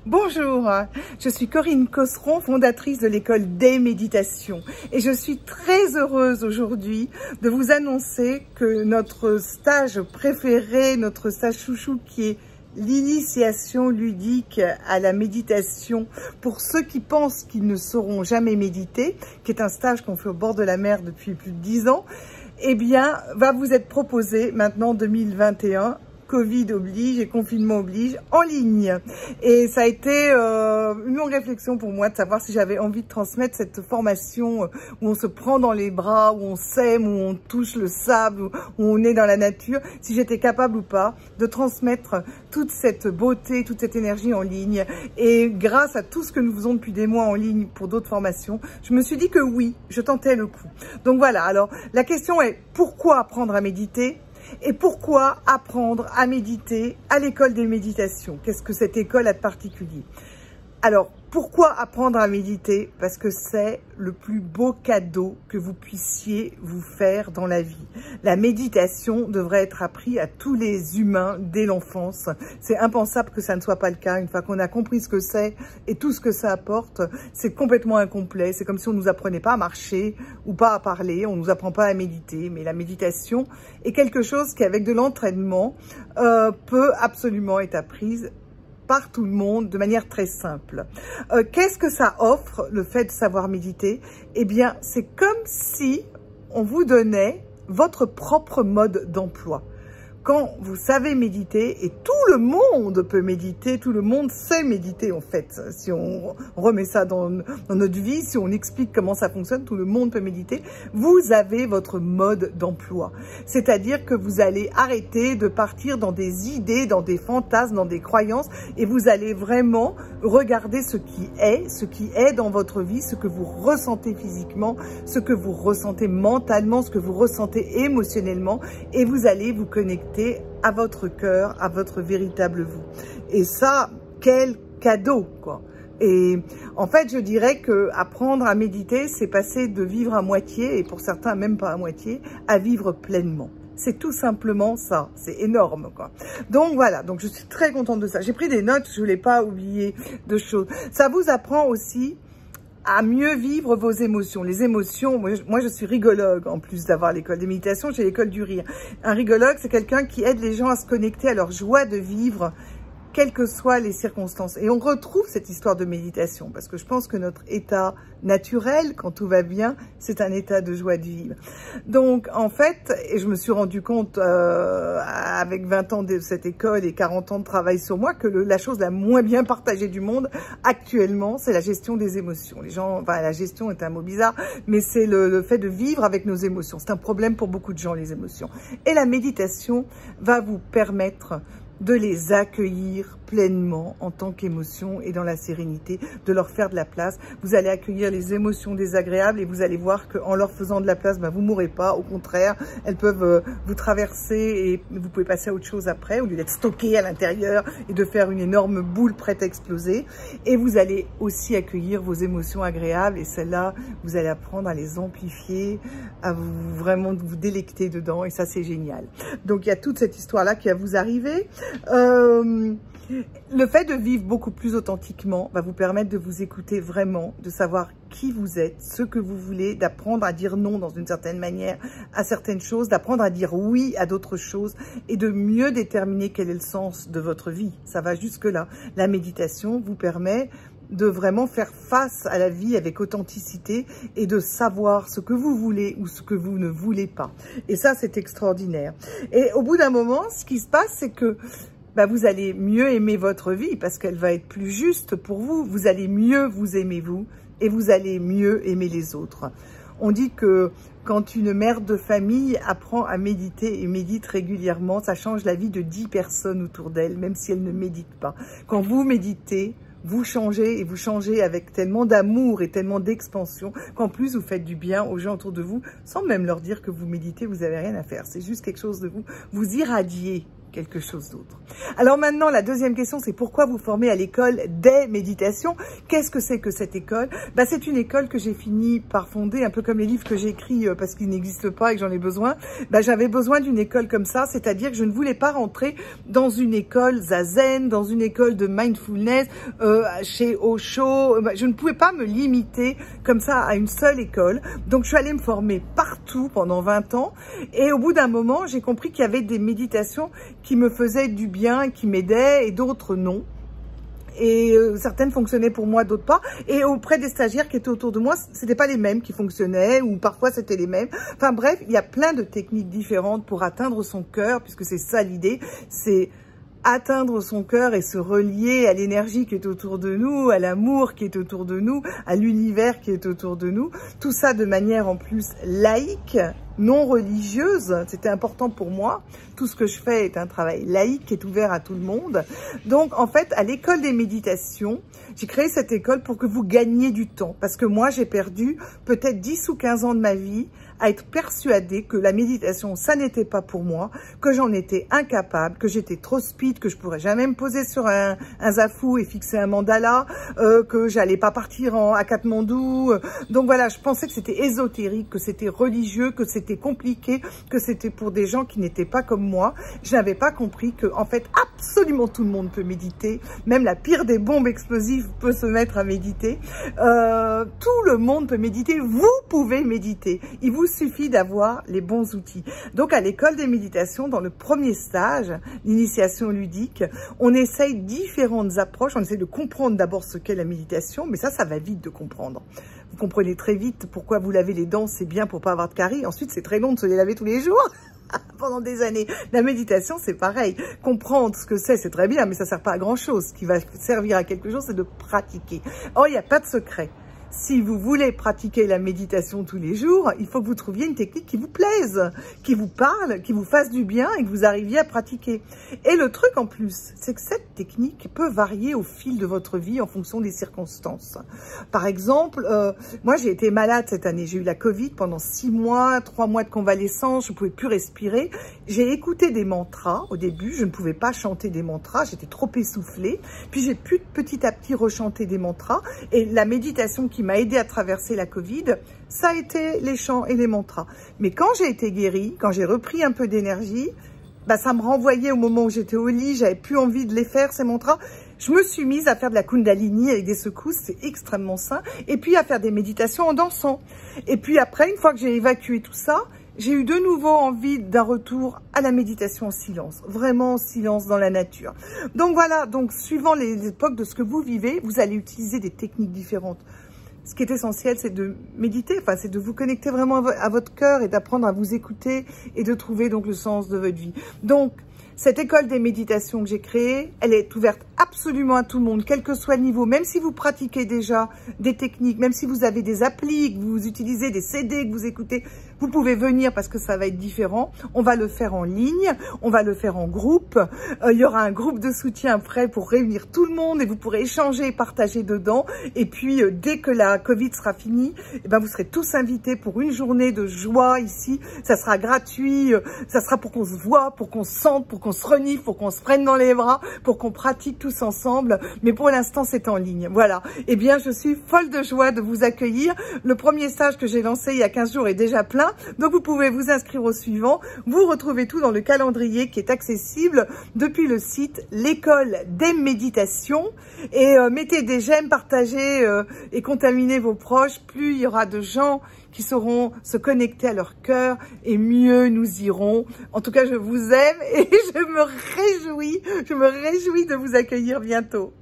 Bonjour, je suis Corinne Cosseron, fondatrice de l'école des méditations et je suis très heureuse aujourd'hui de vous annoncer que notre stage préféré, notre stage chouchou qui est l'initiation ludique à la méditation pour ceux qui pensent qu'ils ne sauront jamais méditer, qui est un stage qu'on fait au bord de la mer depuis plus de 10 ans, eh bien, va vous être proposé maintenant 2021. Covid oblige et confinement oblige, en ligne. Et ça a été une longue réflexion pour moi de savoir si j'avais envie de transmettre cette formation où on se prend dans les bras, où on s'aime, où on touche le sable, où on est dans la nature, si j'étais capable ou pas de transmettre toute cette beauté, toute cette énergie en ligne. Et grâce à tout ce que nous faisons depuis des mois en ligne pour d'autres formations, je me suis dit que oui, je tentais le coup. Donc voilà, alors la question est pourquoi apprendre à méditer ? Et pourquoi apprendre à méditer à l'école des méditations? Qu'est-ce que cette école a de particulier? Alors, pourquoi apprendre à méditer? Parce que c'est le plus beau cadeau que vous puissiez vous faire dans la vie. La méditation devrait être apprise à tous les humains dès l'enfance. C'est impensable que ça ne soit pas le cas. Une fois qu'on a compris ce que c'est et tout ce que ça apporte, c'est complètement incomplet. C'est comme si on ne nous apprenait pas à marcher ou pas à parler. On ne nous apprend pas à méditer. Mais la méditation est quelque chose qui, avec de l'entraînement, peut absolument être apprise par tout le monde de manière très simple. Qu'est-ce que ça offre, le fait de savoir méditer? Eh bien, c'est comme si on vous donnait votre propre mode d'emploi. Quand vous savez méditer, et tout le monde peut méditer, tout le monde sait méditer en fait. Si on remet ça dans notre vie, si on explique comment ça fonctionne, tout le monde peut méditer. Vous avez votre mode d'emploi. C'est-à-dire que vous allez arrêter de partir dans des idées, dans des fantasmes, dans des croyances, et vous allez vraiment regarder ce qui est dans votre vie, ce que vous ressentez physiquement, ce que vous ressentez mentalement, ce que vous ressentez émotionnellement, et vous allez vous connecter à votre cœur, à votre véritable vous. Et ça, quel cadeau, quoi. Et en fait, je dirais que apprendre à méditer, c'est passer de vivre à moitié, et pour certains même pas à moitié, à vivre pleinement. C'est tout simplement ça, c'est énorme, quoi. Donc voilà, donc je suis très contente de ça. J'ai pris des notes, je ne voulais pas oublier de choses. Ça vous apprend aussi à mieux vivre vos émotions. Les émotions, moi je suis rigologue en plus d'avoir l'école des méditations, j'ai l'école du rire. Un rigologue, c'est quelqu'un qui aide les gens à se connecter à leur joie de vivre, quelles que soient les circonstances. Et on retrouve cette histoire de méditation, parce que je pense que notre état naturel, quand tout va bien, c'est un état de joie de vivre. Donc, en fait, et je me suis rendu compte avec 20 ans de cette école et 40 ans de travail sur moi, que la chose la moins bien partagée du monde, actuellement, c'est la gestion des émotions. Les gens, enfin, la gestion est un mot bizarre, mais c'est le fait de vivre avec nos émotions. C'est un problème pour beaucoup de gens, les émotions. Et la méditation va vous permettre de les accueillir pleinement en tant qu'émotion et dans la sérénité, de leur faire de la place. Vous allez accueillir les émotions désagréables et vous allez voir qu'en leur faisant de la place, vous ne mourrez pas. Au contraire, elles peuvent vous traverser et vous pouvez passer à autre chose après, au lieu d'être stocké à l'intérieur et de faire une énorme boule prête à exploser. Et vous allez aussi accueillir vos émotions agréables et celles-là, vous allez apprendre à les amplifier, à vraiment vous délecter dedans et ça, c'est génial. Donc, il y a toute cette histoire-là qui va vous arriver. Le fait de vivre beaucoup plus authentiquement va vous permettre de vous écouter vraiment, de savoir qui vous êtes, ce que vous voulez, d'apprendre à dire non dans une certaine manière à certaines choses, d'apprendre à dire oui à d'autres choses et de mieux déterminer quel est le sens de votre vie. Ça va jusque-là. La méditation vous permet de vraiment faire face à la vie avec authenticité et de savoir ce que vous voulez ou ce que vous ne voulez pas. Et ça, c'est extraordinaire. Et au bout d'un moment, ce qui se passe, c'est que vous allez mieux aimer votre vie parce qu'elle va être plus juste pour vous. Vous allez mieux vous aimer vous et vous allez mieux aimer les autres. On dit que quand une mère de famille apprend à méditer et médite régulièrement, ça change la vie de 10 personnes autour d'elle, même si elle ne médite pas. Quand vous méditez, vous changez et vous changez avec tellement d'amour et tellement d'expansion qu'en plus vous faites du bien aux gens autour de vous sans même leur dire que vous méditez, vous n'avez rien à faire. C'est juste quelque chose de vous. Vous irradiez quelque chose d'autre. Alors maintenant, la deuxième question, c'est pourquoi vous formez à l'école des méditations? Qu'est-ce que c'est que cette école? C'est une école que j'ai fini par fonder, un peu comme les livres que j'écris parce qu'ils n'existent pas et que j'en ai besoin. J'avais besoin d'une école comme ça, c'est-à-dire que je ne voulais pas rentrer dans une école zazen, dans une école de mindfulness, chez Osho. Je ne pouvais pas me limiter comme ça à une seule école. Donc je suis allée me former partout pendant 20 ans et au bout d'un moment, j'ai compris qu'il y avait des méditations qui me faisaient du bien, qui m'aidaient et d'autres non. Et certaines fonctionnaient pour moi, d'autres pas. Et auprès des stagiaires qui étaient autour de moi, c'était pas les mêmes qui fonctionnaient ou parfois c'était les mêmes. Enfin bref, il y a plein de techniques différentes pour atteindre son cœur, puisque c'est ça l'idée, c'est atteindre son cœur et se relier à l'énergie qui est autour de nous, à l'amour qui est autour de nous, à l'univers qui est autour de nous. Tout ça de manière en plus laïque, non religieuse. C'était important pour moi. Tout ce que je fais est un travail laïque qui est ouvert à tout le monde. Donc en fait, à l'école des méditations, j'ai créé cette école pour que vous gagniez du temps. Parce que moi, j'ai perdu peut-être 10 ou 15 ans de ma vie à être persuadée que la méditation, ça n'était pas pour moi, que j'en étais incapable, que j'étais trop speed, que je pourrais jamais me poser sur un zafou et fixer un mandala, que j'allais pas partir à Katmandou. Donc voilà, je pensais que c'était ésotérique, que c'était religieux, que c'était compliqué, que c'était pour des gens qui n'étaient pas comme moi. Je n'avais pas compris que, en fait, absolument tout le monde peut méditer. Même la pire des bombes explosives peut se mettre à méditer. Tout le monde peut méditer. Vous pouvez méditer. Il vous suffit d'avoir les bons outils. Donc, à l'école des méditations, dans le premier stage, l'initiation ludique, on essaye différentes approches. On essaie de comprendre d'abord ce qu'est la méditation, mais ça va vite de comprendre. Vous comprenez très vite pourquoi vous lavez les dents, c'est bien pour pas avoir de caries. Ensuite, c'est très long de se les laver tous les jours. Pendant des années. La méditation, c'est pareil. Comprendre ce que c'est très bien, mais ça sert pas à grand chose. Ce qui va servir à quelque chose, c'est de pratiquer. Or, il n'y a pas de secret. Si vous voulez pratiquer la méditation tous les jours, il faut que vous trouviez une technique qui vous plaise, qui vous parle, qui vous fasse du bien et que vous arriviez à pratiquer. Et le truc en plus, c'est que cette technique peut varier au fil de votre vie en fonction des circonstances. Par exemple, moi j'ai été malade cette année, j'ai eu la Covid pendant 6 mois, 3 mois de convalescence, je ne pouvais plus respirer. J'ai écouté des mantras au début, je ne pouvais pas chanter des mantras, j'étais trop essoufflée. Puis j'ai pu petit à petit rechanter des mantras et la méditation qui m'a aidé à traverser la Covid, ça a été les chants et les mantras. Mais quand j'ai été guérie, quand j'ai repris un peu d'énergie, ça me renvoyait au moment où j'étais au lit, j'avais plus envie de les faire, ces mantras. Je me suis mise à faire de la Kundalini avec des secousses, c'est extrêmement sain, et puis à faire des méditations en dansant. Et puis après, une fois que j'ai évacué tout ça, j'ai eu de nouveau envie d'un retour à la méditation en silence, vraiment en silence dans la nature. Donc voilà, donc suivant les époques de ce que vous vivez, vous allez utiliser des techniques différentes. Ce qui est essentiel, c'est de méditer, c'est de vous connecter vraiment à votre cœur et d'apprendre à vous écouter et de trouver donc le sens de votre vie. Donc, cette école des méditations que j'ai créée, elle est ouverte absolument à tout le monde, quel que soit le niveau, même si vous pratiquez déjà des techniques, même si vous avez des applis, que vous utilisez des CD, que vous écoutez, vous pouvez venir parce que ça va être différent. On va le faire en ligne, on va le faire en groupe. Il y aura un groupe de soutien prêt pour réunir tout le monde et vous pourrez échanger et partager dedans. Et puis, dès que la Covid sera finie, vous serez tous invités pour une journée de joie ici. Ça sera gratuit, ça sera pour qu'on se voit, pour qu'on se sente, pour qu'on se renifle, pour qu'on se prenne dans les bras, pour qu'on pratique tous ensemble. Mais pour l'instant, c'est en ligne. Voilà. Eh bien, je suis folle de joie de vous accueillir. Le premier stage que j'ai lancé il y a 15 jours est déjà plein. Donc, vous pouvez vous inscrire au suivant. Vous retrouvez tout dans le calendrier qui est accessible depuis le site L'école des méditations. Et mettez des j'aime, partagez et contaminez vos proches. Plus il y aura de gens qui sauront se connecter à leur cœur et mieux nous irons. En tout cas, je vous aime et je me réjouis de vous accueillir bientôt.